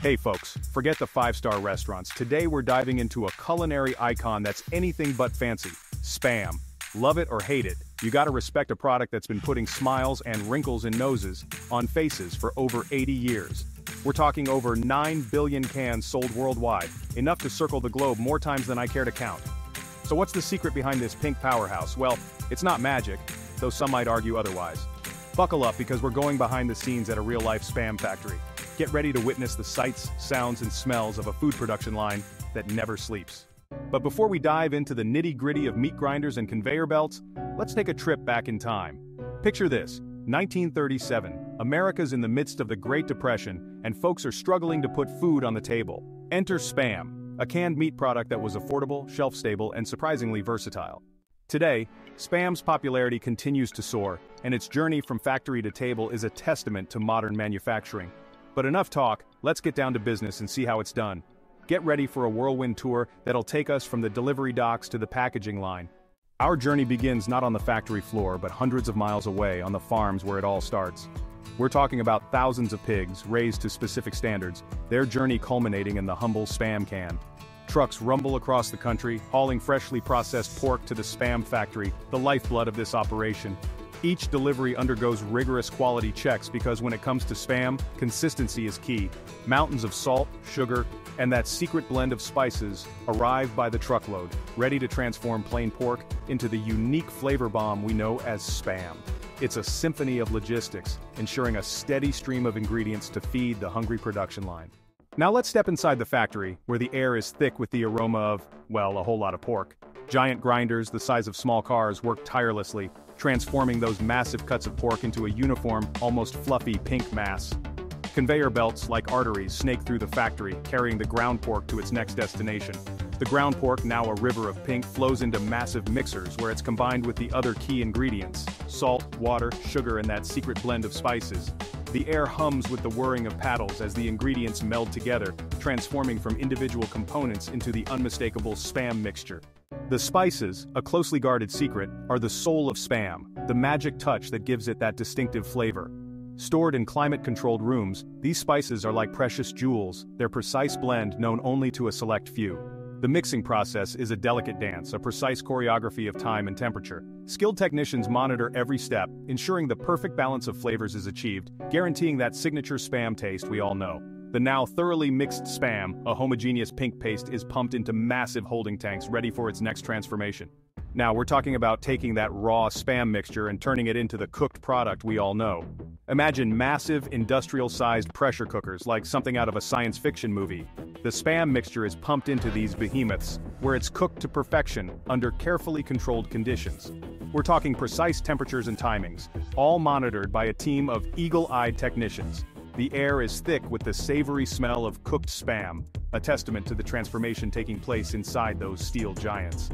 Hey folks, forget the five-star restaurants. Today we're diving into a culinary icon that's anything but fancy. Spam. Love it or hate it, you gotta respect a product that's been putting smiles and wrinkles in noses on faces for over 80 years. We're talking over 9 billion cans sold worldwide, enough to circle the globe more times than I care to count. So what's the secret behind this pink powerhouse? Well, it's not magic, though some might argue otherwise. Buckle up because we're going behind the scenes at a real-life Spam factory. Get ready to witness the sights, sounds, and smells of a food production line that never sleeps. But before we dive into the nitty-gritty of meat grinders and conveyor belts, let's take a trip back in time. Picture this, 1937, America's in the midst of the Great Depression, and folks are struggling to put food on the table. Enter Spam, a canned meat product that was affordable, shelf-stable, and surprisingly versatile. Today, Spam's popularity continues to soar, and its journey from factory to table is a testament to modern manufacturing. But enough talk, let's get down to business and see how it's done. Get ready for a whirlwind tour that'll take us from the delivery docks to the packaging line. Our journey begins not on the factory floor but hundreds of miles away on the farms where it all starts. We're talking about thousands of pigs raised to specific standards, their journey culminating in the humble Spam can. Trucks rumble across the country, hauling freshly processed pork to the Spam factory, the lifeblood of this operation. Each delivery undergoes rigorous quality checks because when it comes to Spam, consistency is key. Mountains of salt, sugar, and that secret blend of spices arrive by the truckload, ready to transform plain pork into the unique flavor bomb we know as Spam. It's a symphony of logistics, ensuring a steady stream of ingredients to feed the hungry production line. Now let's step inside the factory, where the air is thick with the aroma of, well, a whole lot of pork. Giant grinders the size of small cars work tirelessly, transforming those massive cuts of pork into a uniform, almost fluffy pink mass. Conveyor belts, like arteries, snake through the factory, carrying the ground pork to its next destination. The ground pork, now a river of pink, flows into massive mixers where it's combined with the other key ingredients: salt, water, sugar, and that secret blend of spices. The air hums with the whirring of paddles as the ingredients meld together, transforming from individual components into the unmistakable Spam mixture. The spices, a closely guarded secret, are the soul of Spam, the magic touch that gives it that distinctive flavor. Stored in climate-controlled rooms, these spices are like precious jewels, their precise blend known only to a select few. The mixing process is a delicate dance, a precise choreography of time and temperature. Skilled technicians monitor every step, ensuring the perfect balance of flavors is achieved, guaranteeing that signature Spam taste we all know. The now thoroughly mixed Spam, a homogeneous pink paste, is pumped into massive holding tanks ready for its next transformation. Now we're talking about taking that raw Spam mixture and turning it into the cooked product we all know. Imagine massive, industrial-sized pressure cookers like something out of a science fiction movie. The Spam mixture is pumped into these behemoths, where it's cooked to perfection under carefully controlled conditions. We're talking precise temperatures and timings, all monitored by a team of eagle-eyed technicians. The air is thick with the savory smell of cooked Spam, a testament to the transformation taking place inside those steel giants.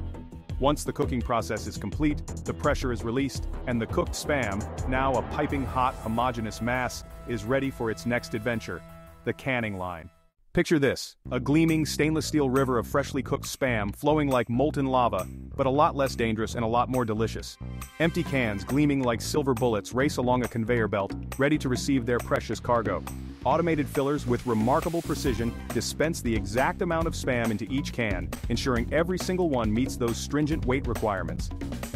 Once the cooking process is complete, the pressure is released, and the cooked Spam, now a piping hot, homogeneous mass, is ready for its next adventure, the canning line. Picture this, a gleaming stainless steel river of freshly cooked Spam flowing like molten lava, but a lot less dangerous and a lot more delicious. Empty cans gleaming like silver bullets race along a conveyor belt, ready to receive their precious cargo. Automated fillers with remarkable precision dispense the exact amount of Spam into each can, ensuring every single one meets those stringent weight requirements.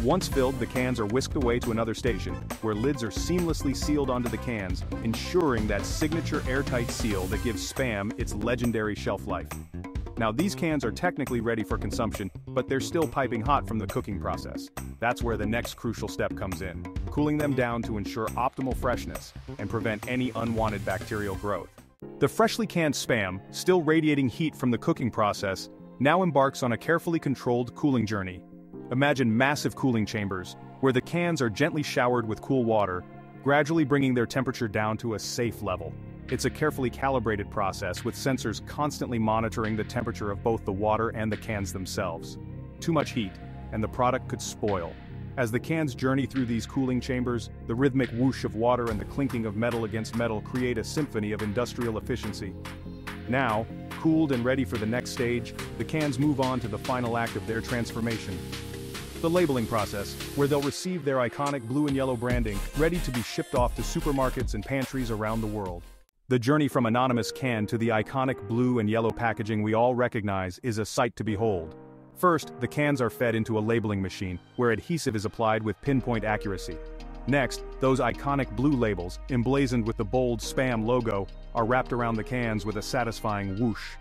Once filled, the cans are whisked away to another station, where lids are seamlessly sealed onto the cans, ensuring that signature airtight seal that gives Spam its legendary shelf life. Now these cans are technically ready for consumption, but they're still piping hot from the cooking process. That's where the next crucial step comes in, cooling them down to ensure optimal freshness and prevent any unwanted bacterial growth. The freshly canned Spam, still radiating heat from the cooking process, now embarks on a carefully controlled cooling journey. Imagine massive cooling chambers, where the cans are gently showered with cool water, gradually bringing their temperature down to a safe level. It's a carefully calibrated process with sensors constantly monitoring the temperature of both the water and the cans themselves. Too much heat, and the product could spoil. As the cans journey through these cooling chambers, the rhythmic whoosh of water and the clinking of metal against metal create a symphony of industrial efficiency. Now, cooled and ready for the next stage, the cans move on to the final act of their transformation. The labeling process, where they'll receive their iconic blue and yellow branding, ready to be shipped off to supermarkets and pantries around the world. The journey from anonymous can to the iconic blue and yellow packaging we all recognize is a sight to behold. First, the cans are fed into a labeling machine, where adhesive is applied with pinpoint accuracy. Next, those iconic blue labels, emblazoned with the bold Spam logo, are wrapped around the cans with a satisfying whoosh.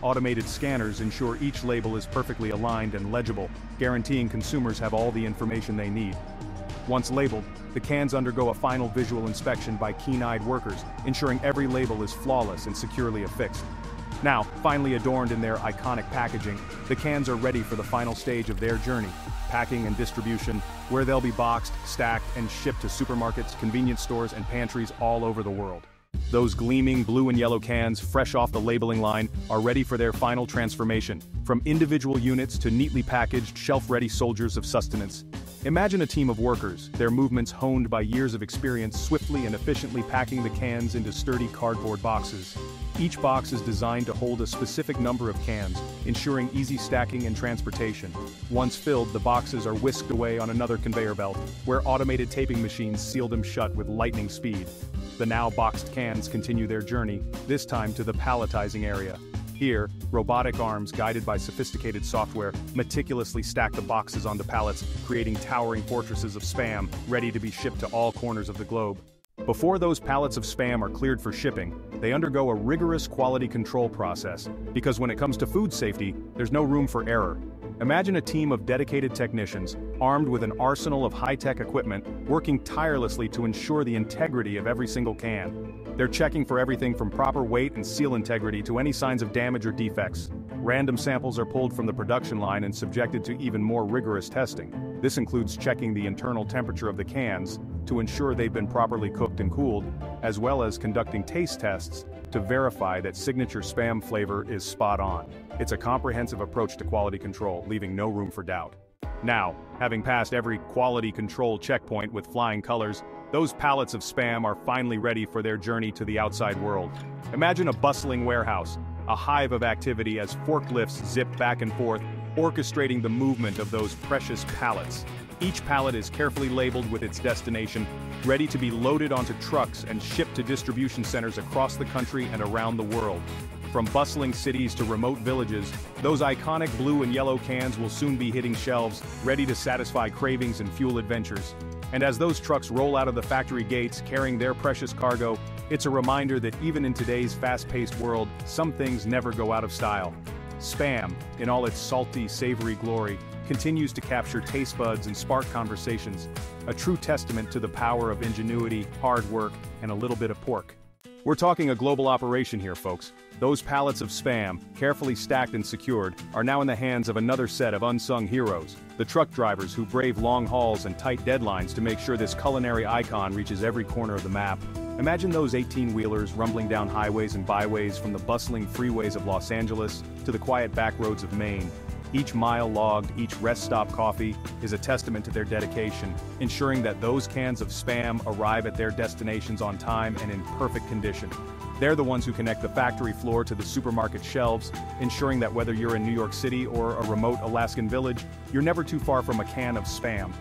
Automated scanners ensure each label is perfectly aligned and legible, guaranteeing consumers have all the information they need. Once labeled, the cans undergo a final visual inspection by keen-eyed workers, ensuring every label is flawless and securely affixed. Now, finally adorned in their iconic packaging, the cans are ready for the final stage of their journey, packing and distribution, where they'll be boxed, stacked, and shipped to supermarkets, convenience stores, and pantries all over the world. Those gleaming blue and yellow cans, fresh off the labeling line, are ready for their final transformation, from individual units to neatly packaged, shelf-ready soldiers of sustenance. Imagine a team of workers, their movements honed by years of experience, swiftly and efficiently packing the cans into sturdy cardboard boxes. Each box is designed to hold a specific number of cans, ensuring easy stacking and transportation. Once filled, the boxes are whisked away on another conveyor belt, where automated taping machines seal them shut with lightning speed. The now boxed cans continue their journey, this time to the palletizing area. Here, robotic arms guided by sophisticated software meticulously stack the boxes onto pallets, creating towering fortresses of Spam, ready to be shipped to all corners of the globe. Before those pallets of Spam are cleared for shipping, they undergo a rigorous quality control process, because when it comes to food safety, there's no room for error. Imagine a team of dedicated technicians, armed with an arsenal of high-tech equipment, working tirelessly to ensure the integrity of every single can. They're checking for everything from proper weight and seal integrity to any signs of damage or defects. Random samples are pulled from the production line and subjected to even more rigorous testing. This includes checking the internal temperature of the cans to ensure they've been properly cooked and cooled, as well as conducting taste tests to verify that signature Spam flavor is spot on. It's a comprehensive approach to quality control, leaving no room for doubt. Now, having passed every quality control checkpoint with flying colors, those pallets of Spam are finally ready for their journey to the outside world. Imagine a bustling warehouse, a hive of activity as forklifts zip back and forth, orchestrating the movement of those precious pallets. Each pallet is carefully labeled with its destination, ready to be loaded onto trucks and shipped to distribution centers across the country and around the world. From bustling cities to remote villages, those iconic blue and yellow cans will soon be hitting shelves, ready to satisfy cravings and fuel adventures. And as those trucks roll out of the factory gates carrying their precious cargo, it's a reminder that even in today's fast-paced world, some things never go out of style. Spam, in all its salty, savory glory, continues to capture taste buds and spark conversations, a true testament to the power of ingenuity, hard work, and a little bit of pork. We're talking a global operation here, folks. Those pallets of Spam, carefully stacked and secured, are now in the hands of another set of unsung heroes, the truck drivers who brave long hauls and tight deadlines to make sure this culinary icon reaches every corner of the map. Imagine those 18-wheelers rumbling down highways and byways, from the bustling freeways of Los Angeles to the quiet back roads of Maine. Each mile logged, each rest stop coffee, is a testament to their dedication, ensuring that those cans of Spam arrive at their destinations on time and in perfect condition. They're the ones who connect the factory floor to the supermarket shelves, ensuring that whether you're in New York City or a remote Alaskan village, you're never too far from a can of Spam.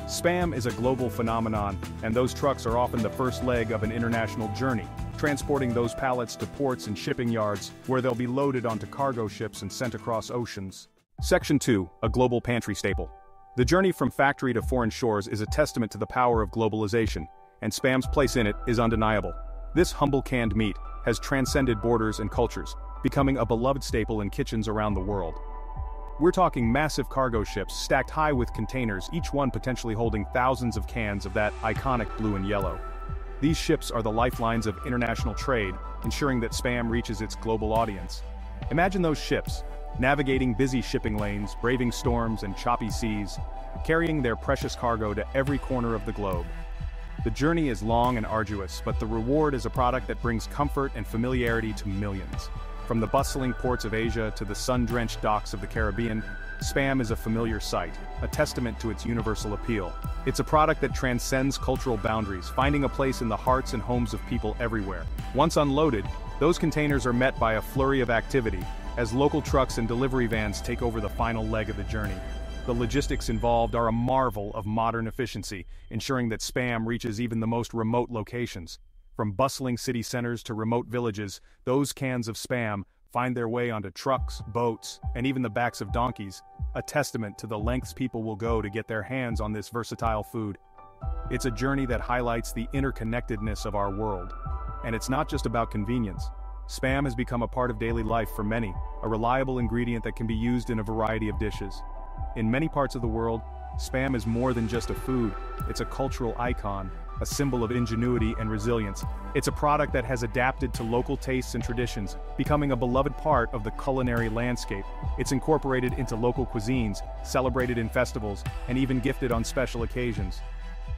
Spam is a global phenomenon, and those trucks are often the first leg of an international journey, transporting those pallets to ports and shipping yards, where they'll be loaded onto cargo ships and sent across oceans. Section 2, a global pantry staple. The journey from factory to foreign shores is a testament to the power of globalization, and Spam's place in it is undeniable. This humble canned meat has transcended borders and cultures, becoming a beloved staple in kitchens around the world. We're talking massive cargo ships stacked high with containers, each one potentially holding thousands of cans of that iconic blue and yellow. These ships are the lifelines of international trade, ensuring that Spam reaches its global audience. Imagine those ships, navigating busy shipping lanes, braving storms and choppy seas, carrying their precious cargo to every corner of the globe. The journey is long and arduous, but the reward is a product that brings comfort and familiarity to millions. From the bustling ports of Asia to the sun-drenched docks of the Caribbean, Spam is a familiar sight, a testament to its universal appeal. It's a product that transcends cultural boundaries, finding a place in the hearts and homes of people everywhere. Once unloaded, those containers are met by a flurry of activity, as local trucks and delivery vans take over the final leg of the journey. The logistics involved are a marvel of modern efficiency, ensuring that Spam reaches even the most remote locations. From bustling city centers to remote villages, those cans of Spam find their way onto trucks, boats, and even the backs of donkeys, a testament to the lengths people will go to get their hands on this versatile food. It's a journey that highlights the interconnectedness of our world. And it's not just about convenience. Spam has become a part of daily life for many, a reliable ingredient that can be used in a variety of dishes. In many parts of the world, Spam is more than just a food, it's a cultural icon, a symbol of ingenuity and resilience. It's a product that has adapted to local tastes and traditions, becoming a beloved part of the culinary landscape. It's incorporated into local cuisines, celebrated in festivals, and even gifted on special occasions.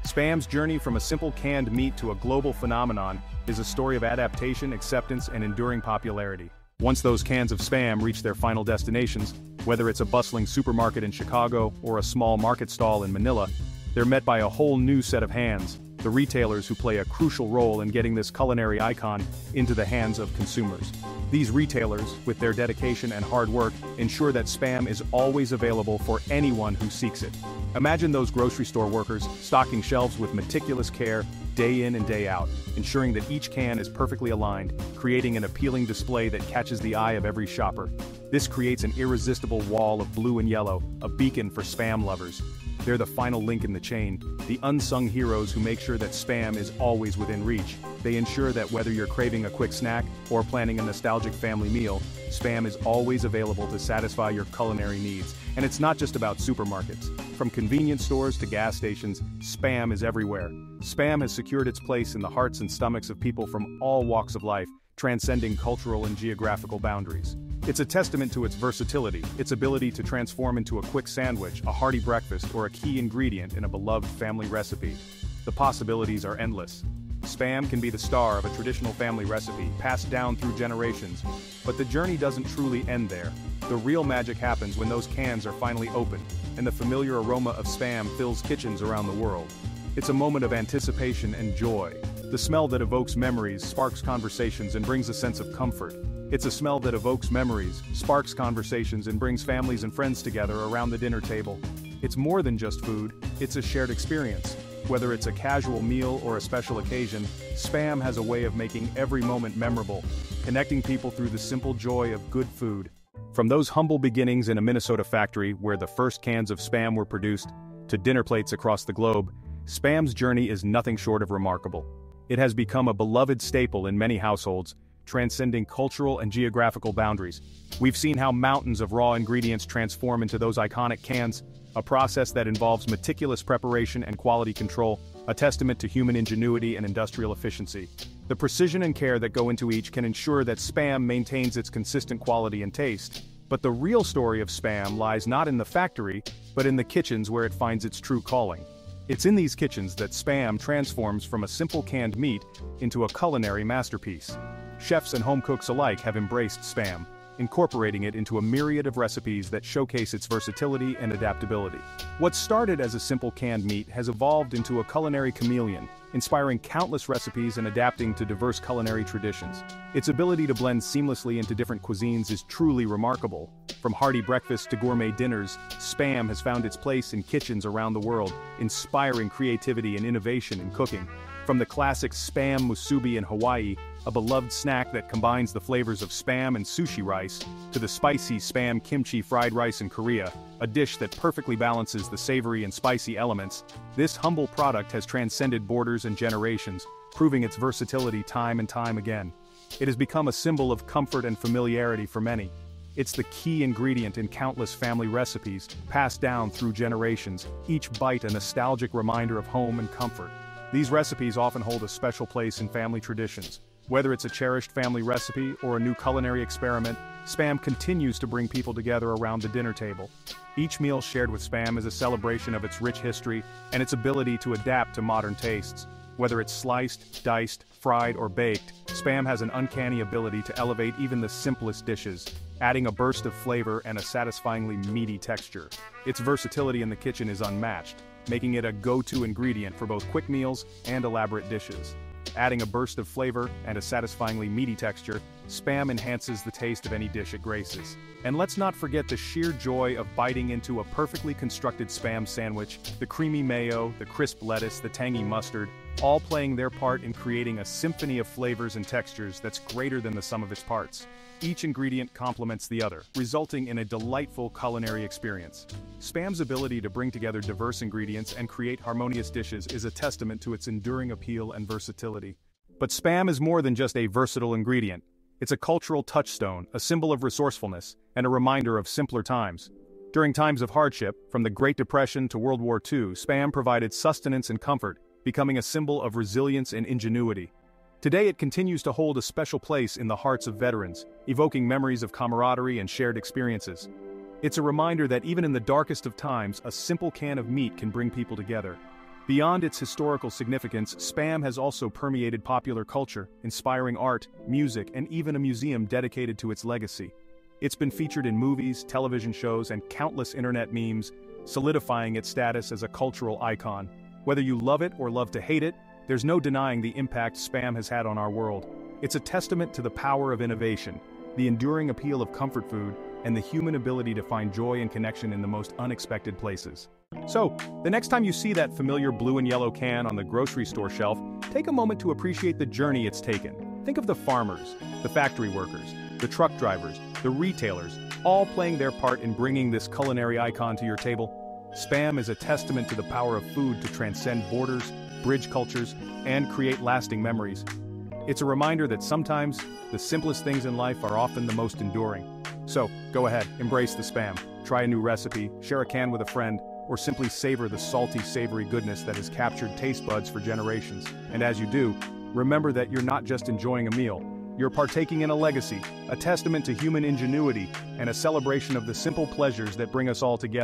Spam's journey from a simple canned meat to a global phenomenon is a story of adaptation, acceptance, and enduring popularity. Once those cans of Spam reach their final destinations, whether it's a bustling supermarket in Chicago or a small market stall in Manila, they're met by a whole new set of hands, the retailers who play a crucial role in getting this culinary icon into the hands of consumers. These retailers, with their dedication and hard work, ensure that Spam is always available for anyone who seeks it. Imagine those grocery store workers stocking shelves with meticulous care, day in and day out, ensuring that each can is perfectly aligned, creating an appealing display that catches the eye of every shopper. This creates an irresistible wall of blue and yellow, a beacon for Spam lovers. They're the final link in the chain, the unsung heroes who make sure that Spam is always within reach. They ensure that whether you're craving a quick snack or planning a nostalgic family meal, Spam is always available to satisfy your culinary needs. And it's not just about supermarkets. From convenience stores to gas stations, Spam is everywhere. Spam has secured its place in the hearts and stomachs of people from all walks of life, transcending cultural and geographical boundaries. It's a testament to its versatility, its ability to transform into a quick sandwich, a hearty breakfast, or a key ingredient in a beloved family recipe. The possibilities are endless. Spam can be the star of a traditional family recipe, passed down through generations. But the journey doesn't truly end there. The real magic happens when those cans are finally opened, and the familiar aroma of Spam fills kitchens around the world. It's a moment of anticipation and joy. The smell that evokes memories, sparks conversations, and brings a sense of comfort. It's a smell that evokes memories, sparks conversations, and brings families and friends together around the dinner table. It's more than just food, it's a shared experience. Whether it's a casual meal or a special occasion, Spam has a way of making every moment memorable, connecting people through the simple joy of good food. From those humble beginnings in a Minnesota factory where the first cans of Spam were produced, to dinner plates across the globe, Spam's journey is nothing short of remarkable. It has become a beloved staple in many households, transcending cultural and geographical boundaries. We've seen how mountains of raw ingredients transform into those iconic cans, a process that involves meticulous preparation and quality control, a testament to human ingenuity and industrial efficiency. The precision and care that go into each can ensure that Spam maintains its consistent quality and taste. But the real story of Spam lies not in the factory, but in the kitchens where it finds its true calling. It's in these kitchens that Spam transforms from a simple canned meat into a culinary masterpiece. Chefs and home cooks alike have embraced Spam, incorporating it into a myriad of recipes that showcase its versatility and adaptability. What started as a simple canned meat has evolved into a culinary chameleon, inspiring countless recipes and adapting to diverse culinary traditions. Its ability to blend seamlessly into different cuisines is truly remarkable. From hearty breakfasts to gourmet dinners, Spam has found its place in kitchens around the world, inspiring creativity and innovation in cooking. From the classic Spam musubi in Hawaii, a beloved snack that combines the flavors of Spam and sushi rice, to the spicy Spam kimchi fried rice in Korea, a dish that perfectly balances the savory and spicy elements, this humble product has transcended borders and generations, proving its versatility time and time again. It has become a symbol of comfort and familiarity for many. It's the key ingredient in countless family recipes, passed down through generations, each bite a nostalgic reminder of home and comfort. These recipes often hold a special place in family traditions. Whether it's a cherished family recipe or a new culinary experiment, Spam continues to bring people together around the dinner table. Each meal shared with Spam is a celebration of its rich history and its ability to adapt to modern tastes. Whether it's sliced, diced, fried, or baked, Spam has an uncanny ability to elevate even the simplest dishes, adding a burst of flavor and a satisfyingly meaty texture. Its versatility in the kitchen is unmatched, making it a go-to ingredient for both quick meals and elaborate dishes. Adding a burst of flavor and a satisfyingly meaty texture, Spam enhances the taste of any dish it graces. And let's not forget the sheer joy of biting into a perfectly constructed Spam sandwich, the creamy mayo, the crisp lettuce, the tangy mustard. all playing their part in creating a symphony of flavors and textures that's greater than the sum of its parts. Each ingredient complements the other, resulting in a delightful culinary experience. Spam's ability to bring together diverse ingredients and create harmonious dishes is a testament to its enduring appeal and versatility. But Spam is more than just a versatile ingredient. It's a cultural touchstone, a symbol of resourcefulness, and a reminder of simpler times. During times of hardship, from the Great Depression to World War II, Spam provided sustenance and comfort, becoming a symbol of resilience and ingenuity. Today it continues to hold a special place in the hearts of veterans, evoking memories of camaraderie and shared experiences. It's a reminder that even in the darkest of times, a simple can of meat can bring people together. Beyond its historical significance, Spam has also permeated popular culture, inspiring art, music, and even a museum dedicated to its legacy. It's been featured in movies, television shows, and countless internet memes, solidifying its status as a cultural icon. Whether you love it or love to hate it, there's no denying the impact Spam has had on our world. It's a testament to the power of innovation, the enduring appeal of comfort food, and the human ability to find joy and connection in the most unexpected places. So, the next time you see that familiar blue and yellow can on the grocery store shelf, take a moment to appreciate the journey it's taken. Think of the farmers, the factory workers, the truck drivers, the retailers, all playing their part in bringing this culinary icon to your table. Spam is a testament to the power of food to transcend borders, bridge cultures, and create lasting memories. It's a reminder that sometimes, the simplest things in life are often the most enduring. So, go ahead, embrace the Spam. Try a new recipe, share a can with a friend, or simply savor the salty, savory goodness that has captured taste buds for generations. And as you do, remember that you're not just enjoying a meal, you're partaking in a legacy, a testament to human ingenuity, and a celebration of the simple pleasures that bring us all together.